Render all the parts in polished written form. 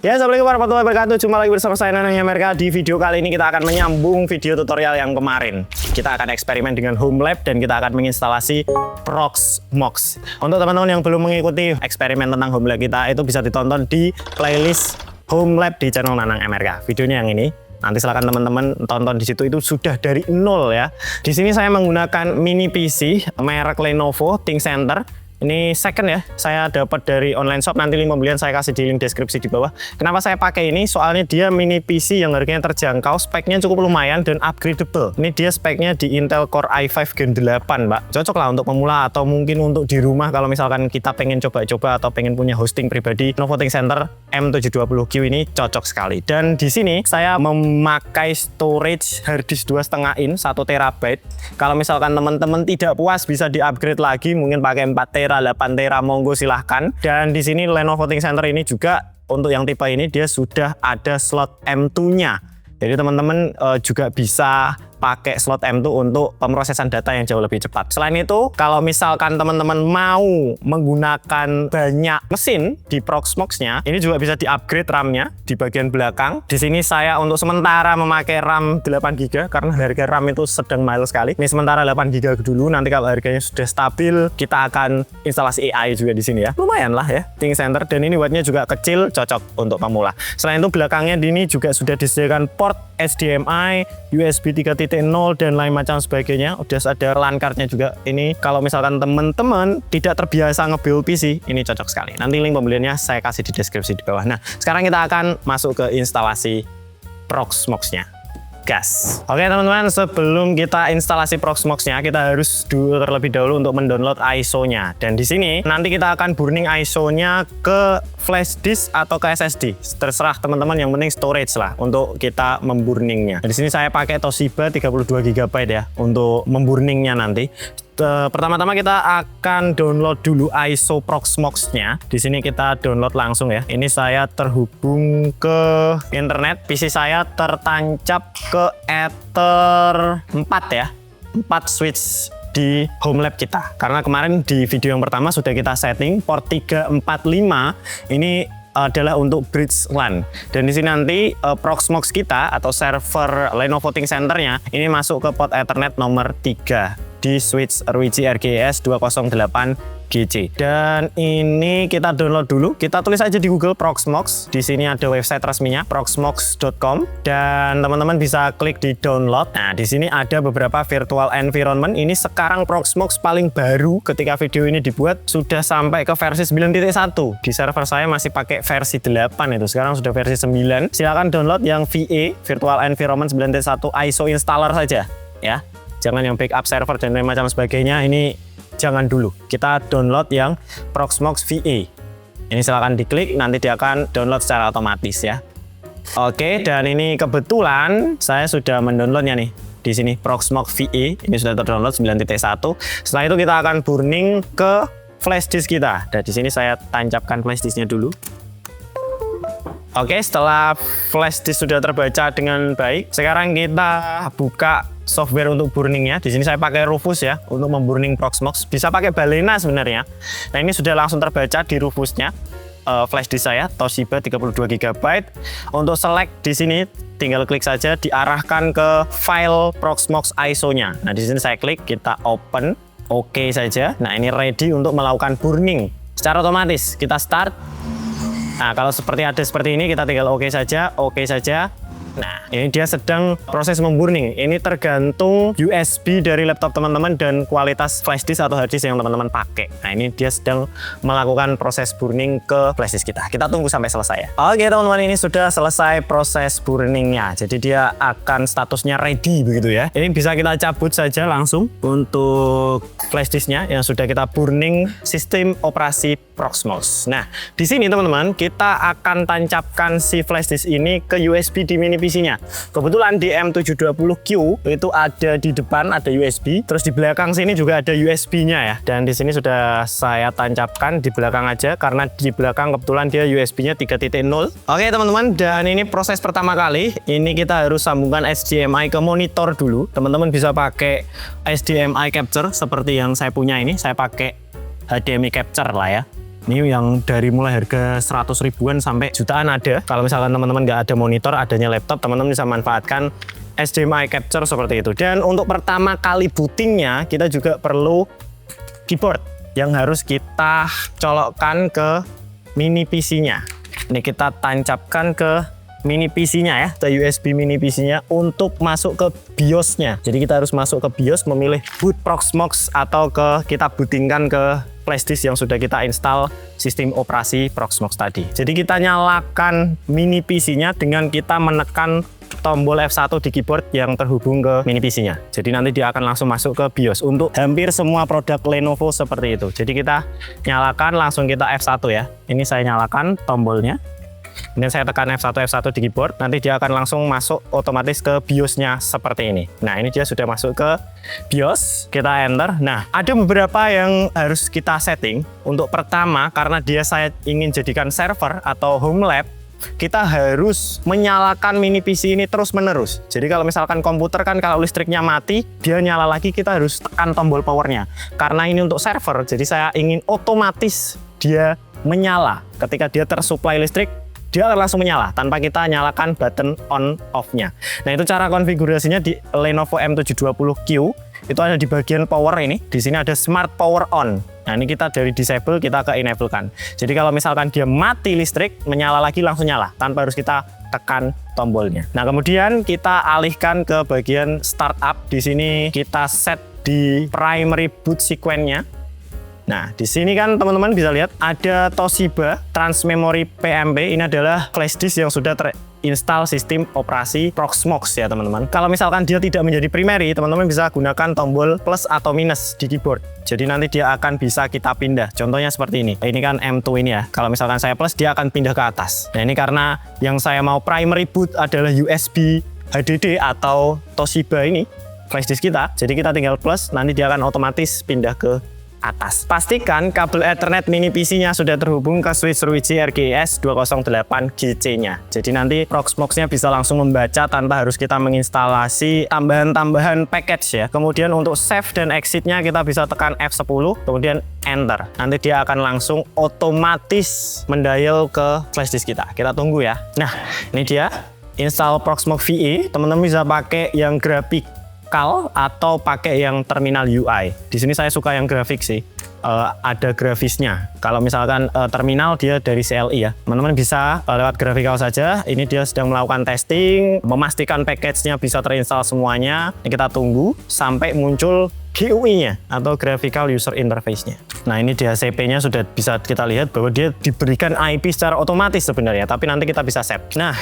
Ya, assalamualaikum warahmatullahi wabarakatuh. Jumpa lagi bersama saya Nanang Amerika. Di video kali ini kita akan menyambung video tutorial yang kemarin. Kita akan eksperimen dengan home lab dan kita akan menginstalasi Proxmox. Untuk teman-teman yang belum mengikuti eksperimen tentang home lab kita, itu bisa ditonton di playlist home lab di channel Nanang Amerika. Videonya yang ini. Nanti silakan teman-teman tonton di situ, itu sudah dari nol ya. Di sini saya menggunakan mini PC merek Lenovo ThinkCentre. Ini second ya, saya dapat dari online shop, nanti link pembelian saya kasih di link deskripsi di bawah. Kenapa saya pakai ini? Soalnya dia mini PC yang harganya terjangkau, speknya cukup lumayan dan upgradable. Ini dia speknya di Intel Core i5 Gen 8, Pak. Cocok lah untuk pemula atau mungkin untuk di rumah kalau misalkan kita pengen coba-coba atau pengen punya hosting pribadi. Lenovo ThinkCentre M720Q ini cocok sekali. Dan di sini saya memakai storage harddisk 2,5 in 1 TB. Kalau misalkan teman-teman tidak puas bisa di-upgrade lagi, mungkin pakai 4 TB 8 tera, monggo silahkan. Dan di sini Lenovo ThinkCentre ini juga untuk yang tipe ini dia sudah ada slot M2-nya. Jadi teman-teman juga bisa pakai slot M2 untuk pemrosesan data yang jauh lebih cepat. Selain itu, kalau misalkan teman-teman mau menggunakan banyak mesin di Proxmox-nya, ini juga bisa di-upgrade RAM-nya di bagian belakang. Di sini saya untuk sementara memakai RAM 8GB karena harga RAM itu sedang mahal sekali. Ini sementara 8GB dulu, nanti kalau harganya sudah stabil, kita akan instalasi AI juga di sini ya. Lumayan lah ya, ThinkCentre, dan ini wattnya juga kecil, cocok untuk pemula. Selain itu, belakangnya ini juga sudah disediakan port HDMI, USB 3.0 dan lain macam sebagainya. Udah ada LAN card-nya juga. Ini kalau misalkan teman-teman tidak terbiasa nge-build PC, ini cocok sekali. Nanti link pembeliannya saya kasih di deskripsi di bawah. Nah, sekarang kita akan masuk ke instalasi Proxmox-nya. Gas. Oke teman-teman, sebelum kita instalasi Proxmox-nya, kita harus terlebih dahulu untuk mendownload ISO-nya. Dan di sini nanti kita akan burning ISO-nya ke flash disk atau ke SSD. Terserah teman-teman, yang penting storage lah untuk kita memburningnya. Di sini saya pakai Toshiba 32GB ya untuk memburningnya nanti. Pertama-tama kita akan download dulu ISO Proxmox-nya. Di sini kita download langsung ya. Ini saya terhubung ke internet. PC saya tertancap ke Ether 4 ya. 4 switch di home lab kita. Karena kemarin di video yang pertama sudah kita setting port 345 ini adalah untuk bridge LAN. Dan di sini nanti Proxmox kita atau server Lenovo ThinkCentre-nya ini masuk ke port Ethernet nomor 3 di switch ROG RGS 208GC. Dan ini kita download dulu. Kita tulis aja di Google Proxmox. Di sini ada website resminya proxmox.com dan teman-teman bisa klik di download. Nah, di sini ada beberapa virtual environment. Ini sekarang Proxmox paling baru ketika video ini dibuat sudah sampai ke versi 9.1. Di server saya masih pakai versi 8 itu. Sekarang sudah versi 9. Silakan download yang VE Virtual Environment 9.1 ISO installer saja ya. Jangan yang backup server dan lain macam sebagainya, ini jangan dulu. Kita download yang Proxmox VE. Ini silahkan diklik, nanti dia akan download secara otomatis ya. Oke, dan ini kebetulan saya sudah mendownloadnya nih. Di sini Proxmox VE, ini sudah terdownload 9.1. Setelah itu kita akan burning ke flash disk kita. Dan di sini saya tancapkan flash disknya dulu. Oke, setelah flash disk sudah terbaca dengan baik, sekarang kita buka software untuk burningnya. Di sini saya pakai Rufus ya untuk memburning Proxmox. Bisa pakai Balena sebenarnya. Nah, ini sudah langsung terbaca di Rufusnya. Flash disk saya Toshiba 32GB. Untuk select di sini tinggal klik saja, diarahkan ke file Proxmox ISO-nya. Nah, di sini saya klik, kita open, oke saja. Nah, ini ready untuk melakukan burning secara otomatis. Kita start. Nah, kalau seperti ini kita tinggal oke saja, oke saja. Nah, ini dia sedang proses memburning. Ini tergantung USB dari laptop teman-teman dan kualitas flash disk atau hard disk yang teman-teman pakai. Nah, ini dia sedang melakukan proses burning ke flash disk kita. Kita tunggu sampai selesai ya. Oke teman-teman, ini sudah selesai proses burningnya. Jadi dia akan statusnya ready begitu ya. Ini bisa kita cabut saja langsung untuk flash disknya yang sudah kita burning sistem operasi Proxmox. Nah, di sini teman-teman kita akan tancapkan si flash disk ini ke USB di mini PC-nya. Kebetulan di M720Q itu ada di depan ada USB, terus di belakang sini juga ada USB-nya ya. Dan di sini sudah saya tancapkan di belakang aja karena di belakang kebetulan dia USB-nya 3.0. Oke teman-teman, dan ini proses pertama kali. Ini kita harus sambungkan HDMI ke monitor dulu. Teman-teman bisa pakai HDMI capture seperti yang saya punya ini. Saya pakai HDMI capture lah ya. Ini yang dari mulai harga 100 ribuan sampai jutaan ada. Kalau misalkan teman-teman nggak ada monitor, adanya laptop, teman-teman bisa manfaatkan HDMI capture seperti itu. Dan untuk pertama kali bootingnya, kita juga perlu keyboard yang harus kita colokkan ke mini PC-nya. Ini kita tancapkan ke mini PC-nya ya, ke USB mini PC-nya untuk masuk ke BIOS-nya. Jadi kita harus masuk ke BIOS, memilih boot Proxmox atau kita bootingkan ke flashdisk yang sudah kita install sistem operasi Proxmox tadi. Jadi kita nyalakan mini PC-nya dengan kita menekan tombol F1 di keyboard yang terhubung ke mini PC-nya. Jadi nanti dia akan langsung masuk ke BIOS untuk hampir semua produk Lenovo seperti itu. Jadi kita nyalakan, langsung kita F1 ya. Ini saya nyalakan tombolnya. Kemudian saya tekan F1 di keyboard, nanti dia akan langsung masuk otomatis ke BIOS-nya seperti ini. Nah, ini dia sudah masuk ke BIOS, kita enter. Nah, ada beberapa yang harus kita setting. Untuk pertama, karena saya ingin jadikan server atau home lab, kita harus menyalakan mini PC ini terus-menerus. Jadi kalau misalkan komputer kan kalau listriknya mati, dia nyala lagi, kita harus tekan tombol powernya. Karena ini untuk server, jadi saya ingin otomatis dia menyala. Ketika dia tersuplai listrik, dia akan langsung menyala tanpa kita nyalakan button on off-nya. Nah, itu cara konfigurasinya di Lenovo M720Q. Itu ada di bagian power ini. Di sini ada smart power on. Nah, ini kita dari disable kita ke enable kan. Jadi kalau misalkan dia mati listrik, menyala lagi langsung nyala tanpa harus kita tekan tombolnya. Nah, kemudian kita alihkan ke bagian startup. Di sini kita set di primary boot sequence-nya. Nah, di sini kan teman-teman bisa lihat ada Toshiba Transmemory PMP. Ini adalah flash disk yang sudah terinstall sistem operasi Proxmox ya teman-teman. Kalau misalkan dia tidak menjadi primary, teman-teman bisa gunakan tombol plus atau minus di keyboard. Jadi nanti dia akan bisa kita pindah. Contohnya seperti ini. Ini kan M2 ini ya. Kalau misalkan saya plus, dia akan pindah ke atas. Nah, ini karena yang saya mau primary boot adalah USB HDD atau Toshiba ini flash disk kita. Jadi kita tinggal plus, nanti dia akan otomatis pindah ke atas. Pastikan kabel Ethernet mini PC-nya sudah terhubung ke switch Ruiji RGS 208GC-nya. Jadi nanti Proxmox-nya bisa langsung membaca tanpa harus kita menginstalasi tambahan-tambahan package ya. Kemudian untuk save dan exit-nya kita bisa tekan F10, kemudian enter. Nanti dia akan langsung otomatis mendial ke flash disk kita. Kita tunggu ya. Nah, ini dia install Proxmox VE. Teman-teman bisa pakai yang grafik atau pakai yang terminal UI. Di sini saya suka yang grafik sih. Ada grafisnya. Kalau misalkan terminal dia dari CLI ya. Teman-teman bisa lewat grafikal saja. Ini dia sedang melakukan testing, memastikan package-nya bisa terinstall semuanya. Ini kita tunggu sampai muncul GUI-nya atau Graphical User Interface-nya. Nah, ini di HCP-nya sudah bisa kita lihat bahwa dia diberikan IP secara otomatis sebenarnya, tapi nanti kita bisa set. Nah,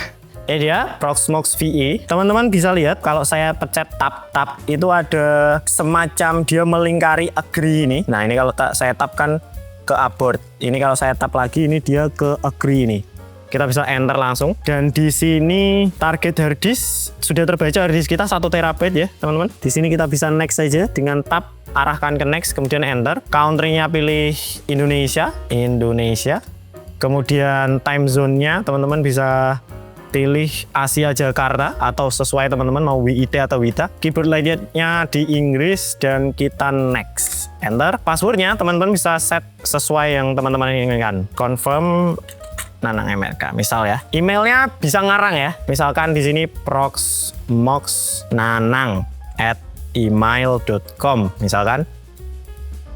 ini dia Proxmox VE. Teman-teman bisa lihat kalau saya pencet tab itu ada semacam dia melingkari agree ini. Nah, ini kalau saya tapkan ke abort. Ini kalau saya tap lagi ini dia ke agree ini. Kita bisa enter langsung. Dan di sini target hard disk sudah terbaca, hard disk kita 1 TB ya, teman-teman. Di sini kita bisa next saja dengan tab, arahkan ke next, kemudian enter. Country-nya pilih Indonesia. Kemudian time zone-nya teman-teman bisa pilih Asia Jakarta atau sesuai teman-teman mau WIT atau WITA. Keyboard layout-nya di Inggris dan kita next. Enter. Passwordnya teman-teman bisa set sesuai yang teman-teman inginkan. Confirm Nanang MRK misal ya. Emailnya bisa ngarang ya. Misalkan di sini proxmoxnanang@email.com misalkan.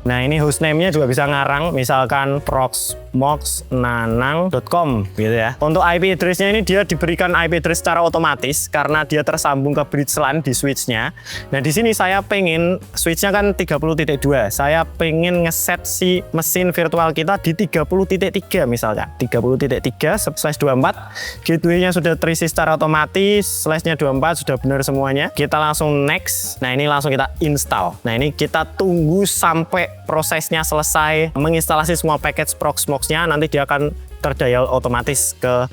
Nah, ini hostname-nya juga bisa ngarang, misalkan proxmoxnanang.com gitu ya. Untuk IP address-nya ini dia diberikan IP address secara otomatis karena dia tersambung ke bridge LAN di switch-nya. Nah, di sini saya pengen switch-nya kan 30.2. Saya pengen ngeset si mesin virtual kita di 30.3 misalkan. 30.3/24. Gateway-nya sudah terisi secara otomatis, slash-nya 24 sudah benar semuanya. Kita langsung next. Nah, ini langsung kita install. Nah, ini kita tunggu sampai prosesnya selesai menginstalasi semua package Proxmox-nya, nanti dia akan terdial otomatis ke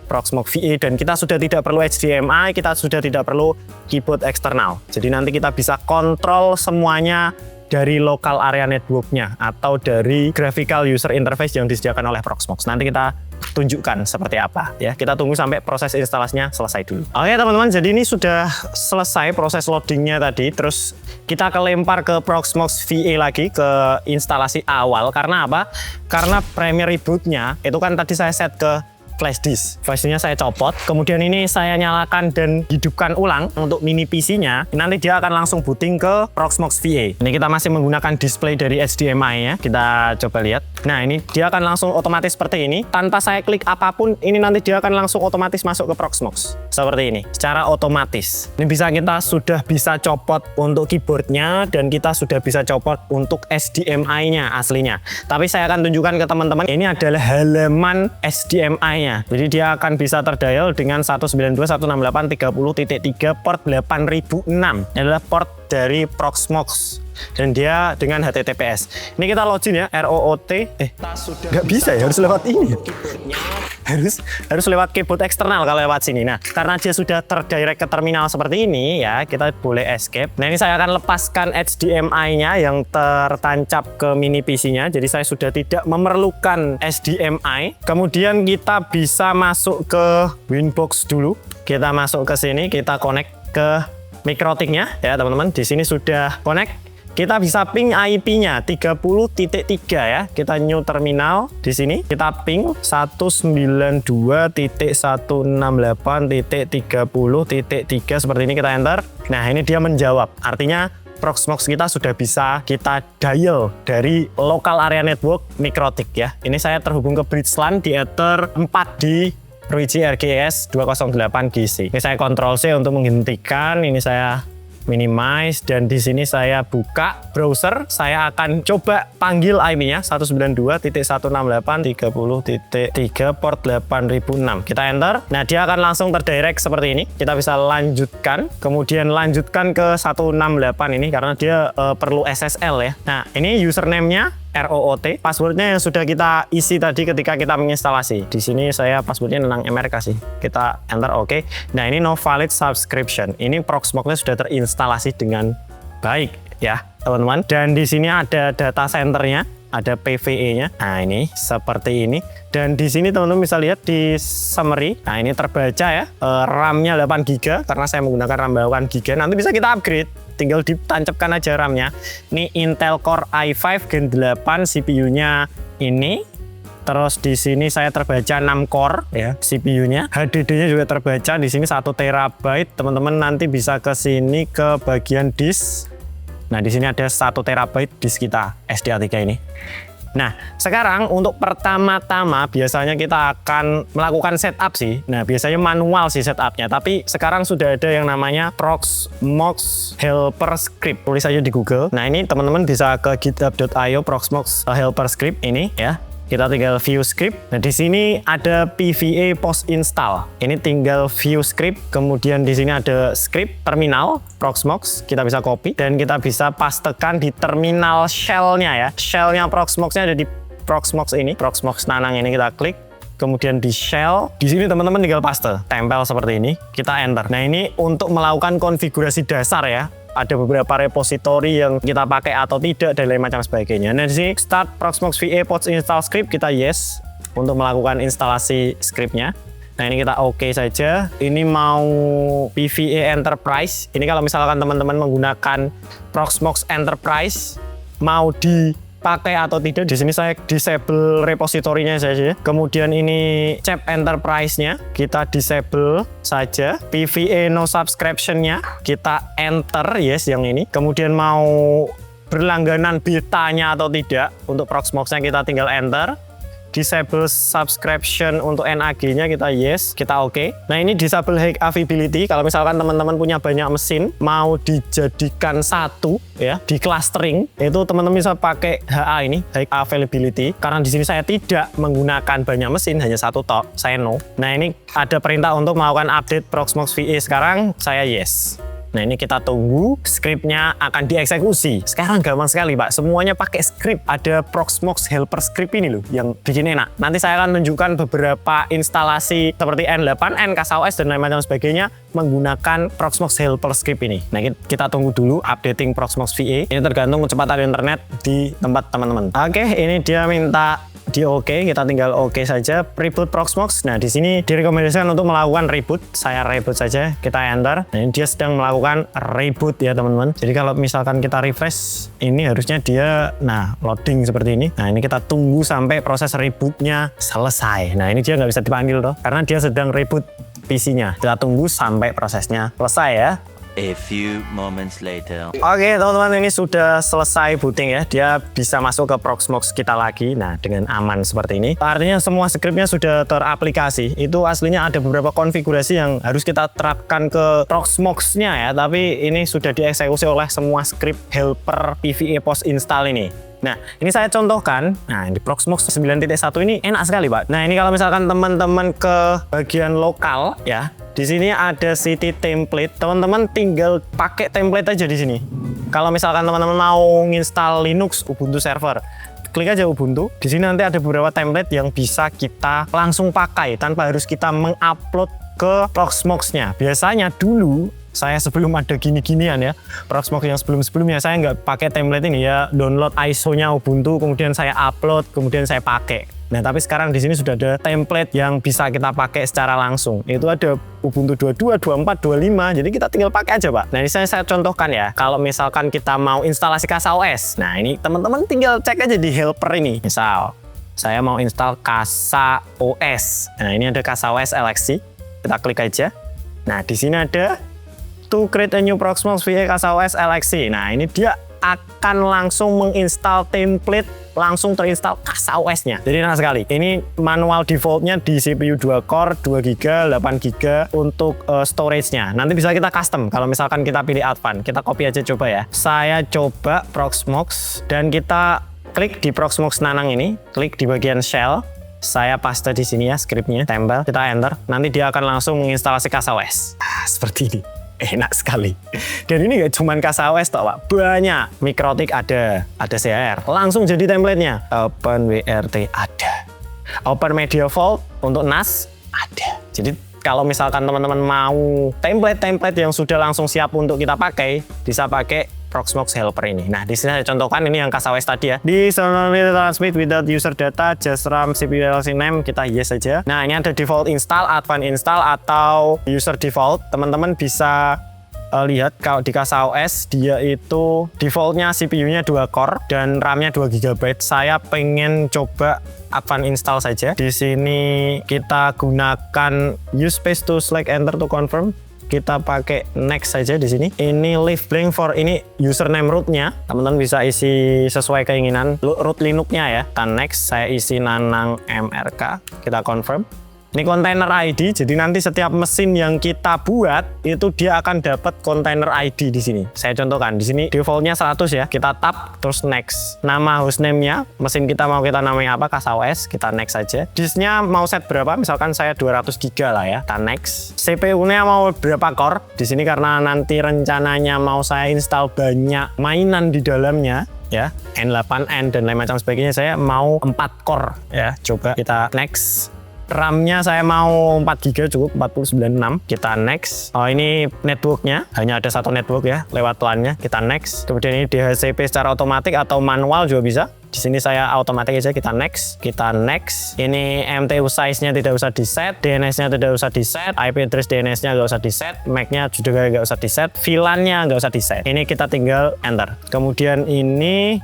Proxmox VE dan kita sudah tidak perlu HDMI, kita sudah tidak perlu keyboard eksternal. Jadi nanti kita bisa kontrol semuanya dari local area network-nya atau dari graphical user interface yang disediakan oleh Proxmox. Nanti kita tunjukkan seperti apa ya. Kita tunggu sampai proses instalasinya selesai dulu. Oke teman-teman, jadi ini sudah selesai proses loadingnya tadi. Terus kita kelempar ke Proxmox VA lagi ke instalasi awal. Karena apa? Karena primary bootnya itu kan tadi saya set ke flash disk. Flash disknya saya copot, kemudian ini saya nyalakan dan hidupkan ulang untuk mini PC-nya. Nanti dia akan langsung booting ke Proxmox VA. Ini kita masih menggunakan display dari HDMI-nya. Kita coba lihat. Nah, ini dia akan langsung otomatis seperti ini. Tanpa saya klik apapun, ini nanti dia akan langsung otomatis masuk ke Proxmox. Seperti ini, secara otomatis. Ini kita sudah bisa copot untuk keyboardnya dan kita sudah bisa copot untuk HDMI-nya aslinya. Tapi saya akan tunjukkan ke teman-teman, ini adalah halaman HDMI-nya. Jadi dia akan bisa terdial dengan 192.168.30.3 port 8006. Ini adalah port dari Proxmox dan dia dengan HTTPS. Ini kita login ya, ROOT. Nggak bisa ya, harus lewat ini. Harus lewat keyboard eksternal kalau lewat sini. Nah, karena dia sudah terdirect ke terminal seperti ini ya, kita boleh escape. Nah, ini saya akan lepaskan HDMI-nya yang tertancap ke mini PC-nya. Jadi saya sudah tidak memerlukan HDMI. Kemudian kita bisa masuk ke Winbox dulu. Kita masuk ke sini, kita connect ke MikroTik-nya ya, teman-teman. Di sini sudah connect. Kita bisa ping IP-nya 30.3 ya. Kita new terminal di sini. Kita ping 192.168.30.3 seperti ini, kita enter. Nah, ini dia menjawab. Artinya Proxmox kita sudah bisa kita dial dari local area network MikroTik ya. Ini saya terhubung ke bridge LAN di Ether 4 di Ruiji RGS 208GC. Ini saya Ctrl C untuk menghentikan. Ini saya minimize dan di sini saya buka browser. Saya akan coba panggil IP-nya 192.168.30.3 port 8006. Kita enter. Nah, dia akan langsung terdirect seperti ini. Kita bisa lanjutkan, kemudian lanjutkan ke 168 ini karena dia perlu SSL ya. Nah, ini username-nya ROOT, passwordnya yang sudah kita isi tadi ketika kita menginstalasi. Di sini saya passwordnya Nenang MRK sih. Kita enter OK. Nah, ini no valid subscription. Ini Proxmox-nya sudah terinstalasi dengan baik ya, teman-teman. Dan di sini ada data centernya, ada PVE-nya. Nah, ini seperti ini. Dan di sini teman-teman bisa lihat di summary. Nah, ini terbaca ya. RAM-nya 8 GB karena saya menggunakan RAM 8 GB. Nanti bisa kita upgrade. Tinggal ditancapkan aja RAM-nya. Ini Intel Core i5 Gen 8, CPU-nya ini. Terus di sini saya terbaca 6 core ya CPU-nya. HDD-nya juga terbaca di sini 1 TB. Teman-teman nanti bisa ke sini ke bagian disk. Nah, di sini ada 1 TB disk kita SDA3 ini. Nah, sekarang untuk pertama-tama biasanya kita akan melakukan setup sih. Nah, biasanya manual sih setupnya. Tapi sekarang sudah ada yang namanya Proxmox Helper Script. Tulis aja di Google. Nah, ini teman-teman bisa ke github.io Proxmox Helper Script ini ya. Kita tinggal view script. Nah, di sini ada PVA post install. Ini tinggal view script. Kemudian di sini ada script terminal Proxmox. Kita bisa copy dan kita bisa pastekan di terminal shell-nya ya. Shell-nya Proxmox-nya ada di Proxmox ini. Proxmox Nanang ini kita klik. Kemudian di shell, di sini teman-teman tinggal paste, tempel seperti ini. Kita enter. Nah, ini untuk melakukan konfigurasi dasar ya. Ada beberapa repository yang kita pakai atau tidak dan lain macam sebagainya. Nah, di sini start Proxmox VA post install script, kita yes untuk melakukan instalasi scriptnya. Nah, ini kita oke saja. Ini mau PVA Enterprise. Ini kalau misalkan teman-teman menggunakan Proxmox Enterprise mau dipakai atau tidak, di sini saya disable repositorinya saja. Kemudian ini CEP Enterprise-nya kita disable saja. PVA no subscription-nya kita enter yes yang ini. Kemudian mau berlangganan betanya atau tidak untuk Proxmox-nya kita tinggal enter. Disable subscription untuk NAG-nya kita yes, kita oke. Nah, ini disable high availability. Kalau misalkan teman-teman punya banyak mesin, mau dijadikan satu ya, di clustering, itu teman-teman bisa pakai HA ini, high availability. Karena di sini saya tidak menggunakan banyak mesin, hanya satu tok, saya no. Nah, ini ada perintah untuk melakukan update Proxmox VA sekarang, saya yes. Nah ini kita tunggu scriptnya akan dieksekusi. Sekarang gampang sekali Pak, semuanya pakai script. Ada Proxmox helper script ini loh yang bikin enak. Nanti saya akan tunjukkan beberapa instalasi seperti N8, NKSOS dan lain macam sebagainya menggunakan Proxmox helper script ini. Nah kita tunggu dulu updating Proxmox VA. Ini tergantung kecepatan internet di tempat teman-teman. Oke, ini dia minta di oke, kita tinggal oke saja. Reboot Proxmox. Nah, di sini direkomendasikan untuk melakukan reboot. Saya reboot saja, kita enter. Nah, ini dia sedang melakukan reboot ya, teman-teman. Jadi kalau misalkan kita refresh, ini harusnya dia loading seperti ini. Nah, ini kita tunggu sampai proses rebootnya selesai. Nah, ini dia nggak bisa dipanggil toh, karena dia sedang reboot PC-nya. Kita tunggu sampai prosesnya selesai ya. A few moments later. Oke teman-teman, ini sudah selesai booting ya. Dia bisa masuk ke Proxmox kita lagi. Nah dengan aman seperti ini. Artinya semua scriptnya sudah teraplikasi. Itu aslinya ada beberapa konfigurasi yang harus kita terapkan ke Proxmox-nya ya. Tapi ini sudah dieksekusi oleh semua script helper PVA post install ini. Nah, ini saya contohkan. Nah, di Proxmox 9.1 ini enak sekali, Pak. Nah, ini kalau misalkan teman-teman ke bagian lokal ya, di sini ada city template. Teman-teman tinggal pakai template aja di sini. Kalau misalkan teman-teman mau nginstal Linux Ubuntu server, klik aja Ubuntu. Di sini nanti ada beberapa template yang bisa kita langsung pakai tanpa harus kita mengupload ke Proxmox-nya. Biasanya dulu saya sebelum ada gini-ginian ya, Proxmox yang sebelum-sebelumnya saya nggak pakai template ini ya, download ISO-nya Ubuntu, kemudian saya upload, kemudian saya pakai. Nah, tapi sekarang di sini sudah ada template yang bisa kita pakai secara langsung. Itu ada Ubuntu 22, 24, 25. Jadi kita tinggal pakai aja, Pak. Nah, ini saya contohkan ya. Kalau misalkan kita mau instalasi KasaOS. Nah, ini teman-teman tinggal cek aja di helper ini. Misal, saya mau install KasaOS. Nah, ini ada KasaOS LXC. Kita klik aja. Nah, di sini ada to create a new Proxmox VA KasaOS LXC. Nah, ini dia akan langsung menginstal template, langsung terinstall KasaOS-nya. Jadi enak sekali. Ini manual defaultnya di CPU 2 core, 2 GB, 8 GB untuk storage-nya. Nanti bisa kita custom kalau misalkan kita pilih advance. Kita copy aja coba ya. Saya coba Proxmox dan kita klik di Proxmox Nanang ini, klik di bagian shell. Saya paste di sini ya scriptnya, tempel, kita enter. Nanti dia akan langsung menginstalasi KasaOS. Seperti ini. Enak sekali. Dan ini gak cuma KasaOS toh, Pak. Banyak. Mikrotik ada CHR. Langsung jadi templatenya. OpenWRT ada. Open Media Vault untuk NAS ada. Jadi kalau misalkan teman-teman mau template-template yang sudah langsung siap untuk kita pakai, bisa pakai Proxmox helper ini. Nah, di sini saya contohkan ini yang KasaOS tadi ya. Di transmit without user data, just RAM, CPU, LC name, kita yes saja. Nah, ini ada default install, advanced install, atau user default. Teman-teman bisa lihat kalau di KasaOS dia itu defaultnya CPU-nya 2 core dan RAM-nya 2 GB. Saya pengen coba advanced install saja. Di sini kita gunakan use space to select enter to confirm. Kita pakai next saja di sini. Ini leave blank for ini username root-nya. Teman-teman bisa isi sesuai keinginan root Linux-nya ya. Kita next, saya isi Nanang MRK. Kita confirm. Ini container ID, jadi nanti setiap mesin yang kita buat itu dia akan dapat container ID di sini. Saya contohkan di sini defaultnya 100 ya. Kita tap terus next. Nama hostname-nya, mesin kita mau kita namanya apa, KasaOS, kita next saja. Disknya mau set berapa? Misalkan saya 200 GB lah ya. Kita next. CPU-nya mau berapa core? Di sini karena nanti rencananya mau saya install banyak mainan di dalamnya ya, N8N dan lain macam sebagainya, saya mau 4 core ya. Coba kita next. RAM-nya saya mau 4 GB cukup, 4096. Kita next. Oh, ini networknya, hanya ada satu network ya, lewat LAN-nya. Kita next. Kemudian ini DHCP secara otomatis atau manual juga bisa. Di sini saya otomatis aja, kita next. Kita next. Ini MTU size-nya tidak usah di-set, DNS-nya tidak usah di-set, IP address DNS-nya nggak usah di-set, MAC-nya juga nggak usah di-set, VLAN-nya nggak usah di-set. Ini kita tinggal enter. Kemudian ini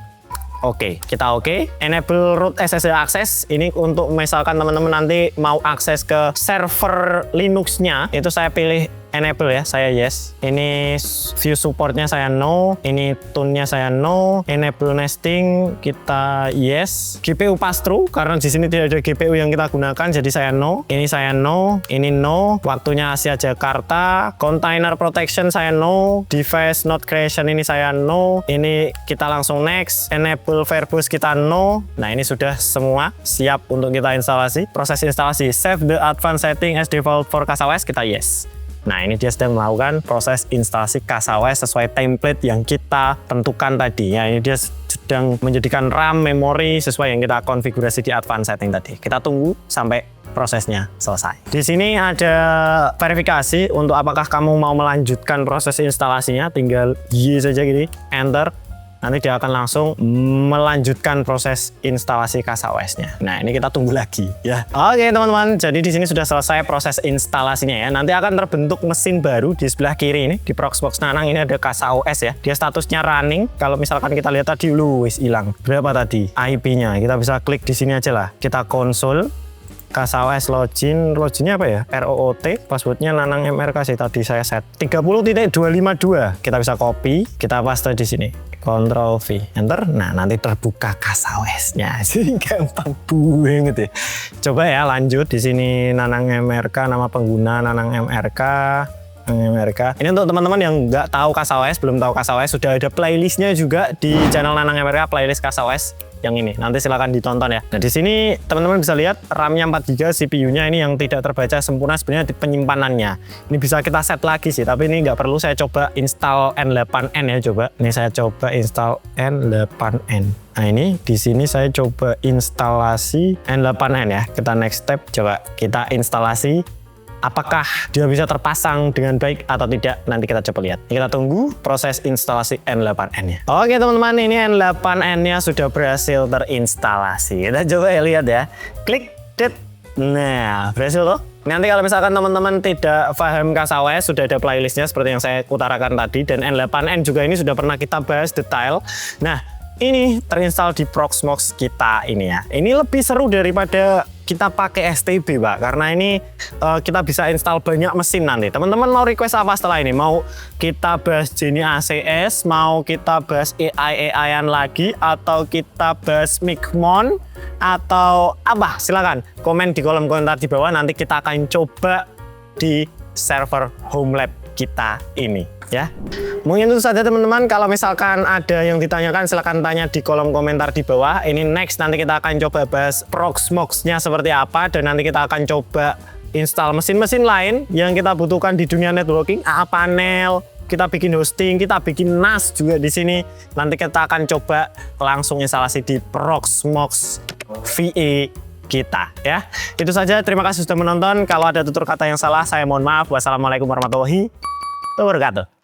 Oke, kita oke. Enable root SSH access. Ini untuk misalkan teman-teman nanti mau akses ke server Linux-nya, itu saya pilih enable ya, saya yes. Ini view supportnya saya no, ini tune-nya saya no, enable nesting kita yes. GPU pass through karena di sini tidak ada GPU yang kita gunakan, jadi saya no. Ini saya no, ini no. Waktunya Asia Jakarta. Container protection saya no. Device not creation ini saya no. Ini kita langsung next. Enable verbose kita no. Nah, ini sudah semua siap untuk kita instalasi. Proses instalasi save the advanced setting as default for KasaOS kita yes. Nah, ini dia sedang melakukan proses instalasi CasaOS sesuai template yang kita tentukan tadi. Ya, ini dia sedang menjadikan RAM, memori sesuai yang kita konfigurasi di advanced setting tadi. Kita tunggu sampai prosesnya selesai. Di sini ada verifikasi untuk apakah kamu mau melanjutkan proses instalasinya. Tinggal Y saja gini, enter. Nanti dia akan langsung melanjutkan proses instalasi CasaOS-nya. Nah, ini kita tunggu lagi ya. Oke, teman-teman. Jadi di sini sudah selesai proses instalasinya ya. Nanti akan terbentuk mesin baru di sebelah kiri ini di Proxmox Nanang. Ini ada CasaOS ya. Dia statusnya running. Kalau misalkan kita lihat tadi wis hilang. Berapa tadi IP-nya? Kita bisa klik di sini aja lah. Kita konsol CasaOS loginnya apa ya? ROOT, passwordnya Nanang MRK sih tadi saya set 30.252. Kita bisa copy, kita paste di sini. Ctrl V, enter. Nah, nanti terbuka CasaOS-nya. Gampang banget ya. Coba ya lanjut di sini Nanang MRK, nama pengguna Nanang MRK. Ini untuk teman-teman yang nggak tahu CasaOS, belum tahu CasaOS, sudah ada playlistnya juga di channel Nanang MRK, playlist CasaOS yang ini. Nanti silahkan ditonton ya. Nah, di sini teman-teman bisa lihat RAM-nya 4GB, CPU-nya ini yang tidak terbaca sempurna sebenarnya di penyimpanannya. Ini bisa kita set lagi sih, tapi ini nggak perlu. Saya coba install N8N ya, coba. Ini saya coba install N8N. Nah, ini di sini saya coba instalasi N8N ya. Kita next step, coba kita instalasi. Apakah dia bisa terpasang dengan baik atau tidak? Nanti kita coba lihat. Kita tunggu proses instalasi N8N-nya. Oke teman-teman, ini N8N-nya sudah berhasil terinstalasi. Kita coba ya lihat ya. Klik, det. Nah, berhasil loh. Nanti kalau misalkan teman-teman tidak paham CasaOS, sudah ada playlistnya seperti yang saya utarakan tadi. Dan N8N juga ini sudah pernah kita bahas detail. Nah, ini terinstall di Proxmox kita ini ya. Ini lebih seru daripada kita pakai STB, Pak, karena ini kita bisa install banyak mesin nanti. Teman-teman mau request apa setelah ini? Mau kita bahas Genie ACS, mau kita bahas AI-an lagi, atau kita bahas Micmon, atau apa? Silakan komen di kolom komentar di bawah. Nanti kita akan coba di server Home Lab kita ini ya. Mungkin itu saja teman-teman. Kalau misalkan ada yang ditanyakan silahkan tanya di kolom komentar di bawah. Ini next nanti kita akan coba bahas Proxmox-nya seperti apa, dan nanti kita akan coba install mesin-mesin lain yang kita butuhkan di dunia networking, panel, kita bikin hosting, kita bikin NAS juga di sini. Nanti kita akan coba langsung instalasi di Proxmox VE kita ya. Itu saja, terima kasih sudah menonton. Kalau ada tutur kata yang salah saya mohon maaf. Wassalamualaikum warahmatullahi wabarakatuh.